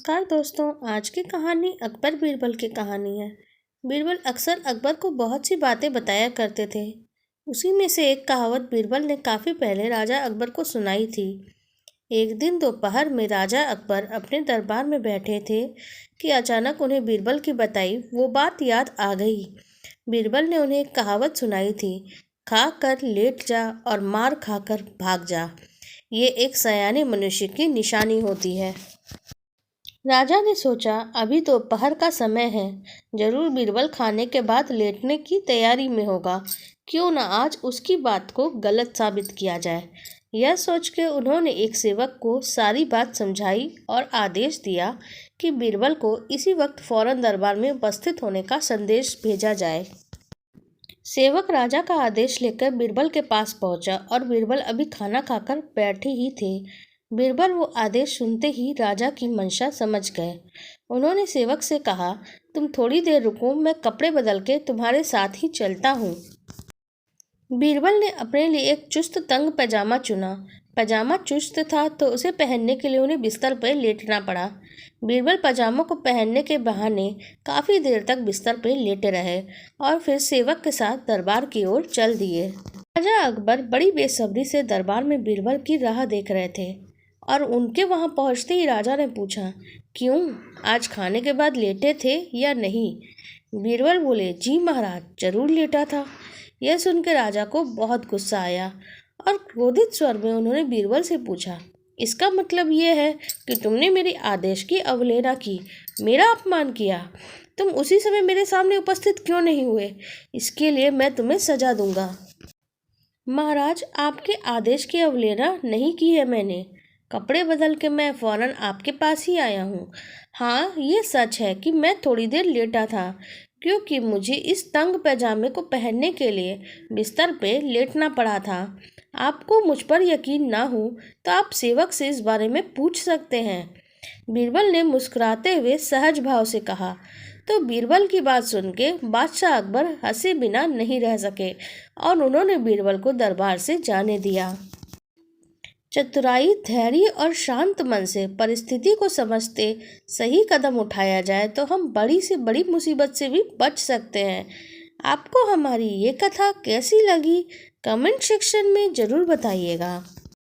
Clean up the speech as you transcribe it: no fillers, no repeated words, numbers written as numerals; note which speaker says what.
Speaker 1: नमस्कार दोस्तों। आज की कहानी अकबर बीरबल की कहानी है। बीरबल अक्सर अकबर को बहुत सी बातें बताया करते थे। उसी में से एक कहावत बीरबल ने काफ़ी पहले राजा अकबर को सुनाई थी। एक दिन दोपहर में राजा अकबर अपने दरबार में बैठे थे कि अचानक उन्हें बीरबल की बताई वो बात याद आ गई। बीरबल ने उन्हें एक कहावत सुनाई थी, खा कर लेट जा और मार खाकर भाग जा। ये एक सयाने मनुष्य की निशानी होती है। राजा ने सोचा, अभी दोपहर का समय है, जरूर बीरबल खाने के बाद लेटने की तैयारी में होगा। क्यों न आज उसकी बात को गलत साबित किया जाए। यह सोच के उन्होंने एक सेवक को सारी बात समझाई और आदेश दिया कि बीरबल को इसी वक्त फौरन दरबार में उपस्थित होने का संदेश भेजा जाए। सेवक राजा का आदेश लेकर बीरबल के पास पहुंचा और बीरबल अभी खाना खाकर बैठे ही थे। बीरबल वो आदेश सुनते ही राजा की मंशा समझ गए। उन्होंने सेवक से कहा, तुम थोड़ी देर रुको, मैं कपड़े बदल के तुम्हारे साथ ही चलता हूँ। बीरबल ने अपने लिए एक चुस्त तंग पैजामा चुना। पैजामा चुस्त था तो उसे पहनने के लिए उन्हें बिस्तर पर लेटना पड़ा। बीरबल पैजामा को पहनने के बहाने काफ़ी देर तक बिस्तर पर लेटे रहे और फिर सेवक के साथ दरबार की ओर चल दिए। राजा अकबर बड़ी बेसब्री से दरबार में बीरबल की राह देख रहे थे और उनके वहां पहुंचते ही राजा ने पूछा, क्यों, आज खाने के बाद लेटे थे या नहीं? बीरबल बोले, जी महाराज, जरूर लेटा था। यह सुनकर राजा को बहुत गुस्सा आया और क्रोधित स्वर में उन्होंने बीरबल से पूछा, इसका मतलब यह है कि तुमने मेरे आदेश की अवहेलना की, मेरा अपमान किया। तुम उसी समय मेरे सामने उपस्थित क्यों नहीं हुए? इसके लिए मैं तुम्हें सजा दूंगा। महाराज, आपके आदेश की अवहेलना नहीं की है मैंने। कपड़े बदल के मैं फौरन आपके पास ही आया हूँ। हाँ, ये सच है कि मैं थोड़ी देर लेटा था, क्योंकि मुझे इस तंग पैजामे को पहनने के लिए बिस्तर पे लेटना पड़ा था। आपको मुझ पर यकीन ना हो तो आप सेवक से इस बारे में पूछ सकते हैं। बीरबल ने मुस्कुराते हुए सहज भाव से कहा। तो बीरबल की बात सुन के बादशाह अकबर हंसे बिना नहीं रह सके और उन्होंने बीरबल को दरबार से जाने दिया। चतुराई, धैर्य और शांत मन से परिस्थिति को समझते सही कदम उठाया जाए तो हम बड़ी से बड़ी मुसीबत से भी बच सकते हैं। आपको हमारी ये कथा कैसी लगी? कमेंट सेक्शन में ज़रूर बताइएगा।